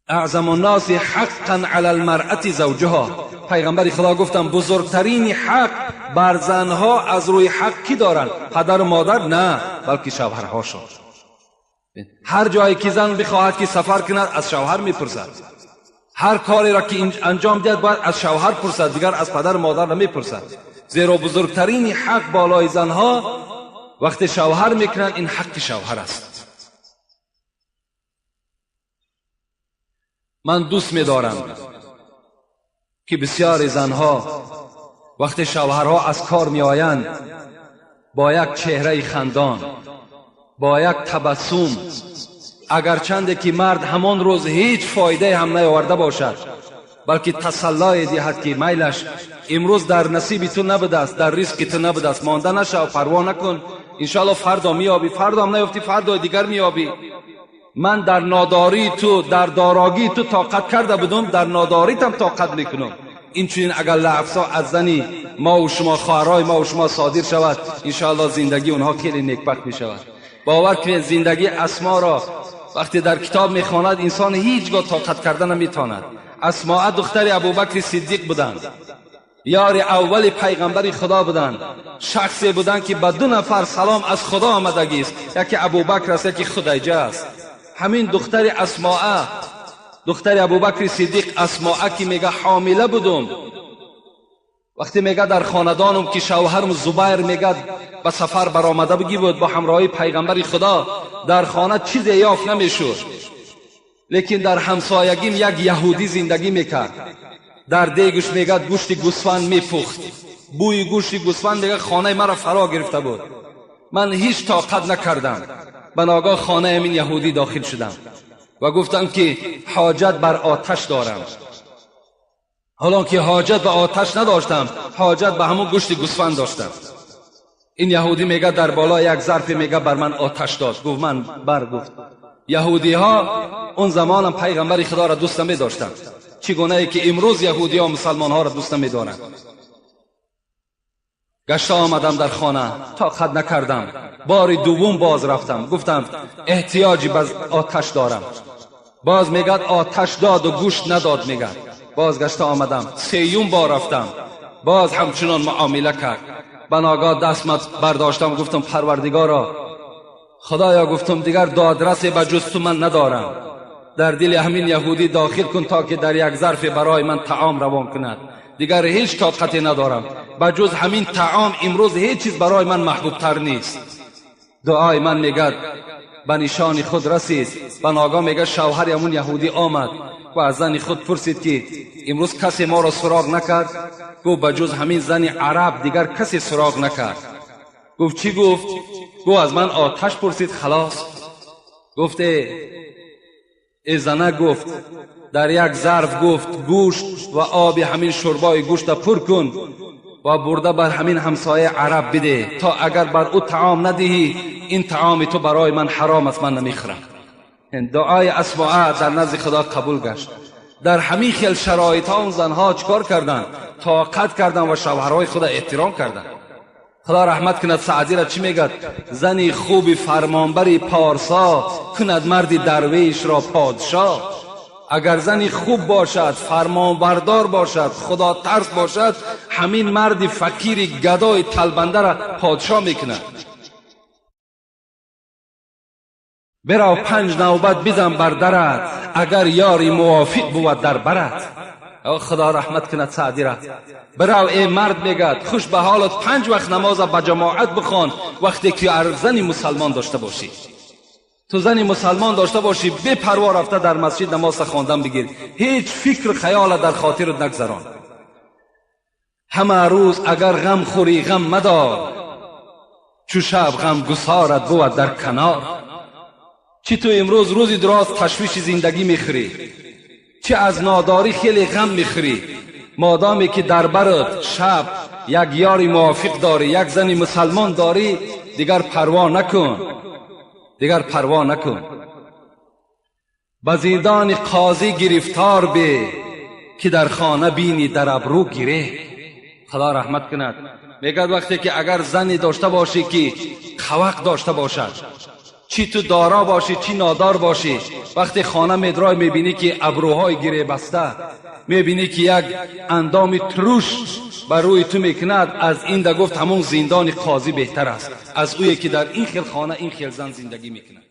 اعظم الناس حقا علی المرأة زوجها. پیغمبر خدا گفتن بزرگترین حق بر زنها از روی حق کی دارن؟ پدر و مادر نه، بلکه شوهرهاشون. هر جایی که زن بخواهد که سفر کند از شوهر میپرسد، هر کاری را که انجام دهد باید از شوهر پرسد، دیگر از پدر و مادر نمیپرسد. زیرا بزرگترین حق بالای زنها وقتی شوهر میکنند این حق شوهر است. من دوست می‌دارم که بسیار زنها وقتی شوهرها از کار میآیند با یک چهره خندان، با یک تبسم، اگرچند که مرد همان روز هیچ فایده هم نیاورده باشد، بلکه تسلی دهد که میلش امروز در نصیب تو نبوده است، در رزق تو نبوده است، مانده نشو، پروا نکن، انشالله فردا میابی، فردا هم نیافتی فردا دیگر میابی. من در ناداری تو، در داراگی تو طاقت کرده بودم، در ناداریت هم طاقت میکنم. این چنین اگر لفظا از زنی ما و شما، خواهرای ما و شما صادر شود، انشاءالله زندگی اونها خیلی نیکبخت میشود. باور کنید زندگی اسما را وقتی در کتاب میخواند انسان هیچگاه طاقت کردن نمیتواند. اسماء دختر ابوبکر صدیق بودند، یار اول پیغمبر خدا بودند، شخصی بودند که به 2 نفر سلام از خدا آمدگی است، یکی ابوبکر است یکی خدیجه است. همین دختر اسماء، دختر ابوبکر صدیق اسماء که میگه حامله بودم، وقتی میگه در خاندانم که شوهرم زبیر میگه به سفر برآمده بگی بود با همراهی پیغمبر خدا، در خانه چیزی یافت نمیشد، لیکن در همسایگیم یک یهودی زندگی میکرد، در دیگش میگه گوشت گوسفند میپخت، بوی گوشت گوسفند میگه خانه مرا فرا گرفته بود. من هیچ طاقت نکردم، به ناگاه خانه این یهودی داخل شدم و گفتم که حاجت بر آتش دارم. حالا که حاجت به آتش نداشتم، حاجت به همون گوشت گوسفند داشتم. این یهودی میگه در بالا یک ظرف میگه بر من آتش داد. گفت من گفت یهودی ها اون زمان هم پیغمبر خدا را دوست نمی‌داشتند، چگونه ای که امروز یهودی ها مسلمان ها را دوست نمی‌دارند. گشته آمدم در خانه، طاقت نکردم، بار دوم باز رفتم، گفتم احتیاجی به آتش دارم. باز میگه آتش داد و گوشت نداد. میگه باز گشته آمدم، 3م بار رفتم، باز همچنان معامله کرد. به ناگاه دستم برداشتم، گفتم پروردگارا خدایا، گفتم دیگر دادرسی به جز تو من ندارم، در دل همین یهودی داخل کن تا که در یک ظرف برای من طعام روان کند. دیگر هیچ طاقتی ندارم، به جز همین طعام امروز هیچ چیز برای من محبوب تر نیست. دعای من میگه به نشان خود رسید. به ناگاه میگه شوهر همون یهودی آمد و از زن خود پرسید که امروز کسی ما را سراغ نکرد؟ گفت به جز همین زن عرب دیگر کسی سراغ نکرد. گفت چی گفت؟ گفت از من آتش پرسید خلاص. گفت ای زنه، گفت در یک ظرف گفت گوشت و آب همین شوربای گوشت پر کن و برده بر همین همسایه عرب بده، تا اگر بر او طعام ندهی این طعام تو برای من حرام است، من نمیخورم. دعای اسماء در نزد خدا قبول گشت. در همین خیل شرایط ها اون زنها چکار کردن؟ طاقت کردن و شوهرهای خدا احترام کردن. خدا رحمت کند سعدی را چی میگد؟ زنی خوب فرمانبری پارسا، کند مردی درویش را پادشاه. اگر زنی خوب باشد، فرمانبردار باشد، خدا ترس باشد، همین مرد فقیر گدای تلبنده را پادشاه میکند. برو 5 نوبت بزن بر درت، اگر یاری موافق بود در برت. خدا رحمت کند سعدی را. برو ای مرد، میگد خوش به حالت 5 وقت نماز به جماعت بخوان، وقتی که زنی مسلمان داشته باشی. تو زنی مسلمان داشته باشی، بی پروا رفته در مسجد نماز خواندن بگیر، هیچ فکر خیال در خاطرت نگذران. همه روز اگر غم خوری غم مدار، چو شب غم گسارت بود در کنار. چی تو امروز روزی دراز تشویش زندگی میخوری، چه از ناداری خیلی غم میخوری، مادامی که در برت شب یک یاری موافق داری، یک زنی مسلمان داری، دیگر پروا نکن، دیگر پروا نکن. به زندان قاضی گرفتار به، که در خانه بینی در ابرو گیره. خدا رحمت کند. میگه وقتی که اگر زنی داشته باشی که خوق داشته باشد، چی تو دارا باشی چی نادار باشی، وقتی خانه مدرای میبینی که ابروهای گره بسته، میبینی که یک اندام تروش بر روی تو میکند، از این ده گفت همون زندان قاضی بهتر است از اویی که در این خیل خانه این خیل زن زندگی میکند.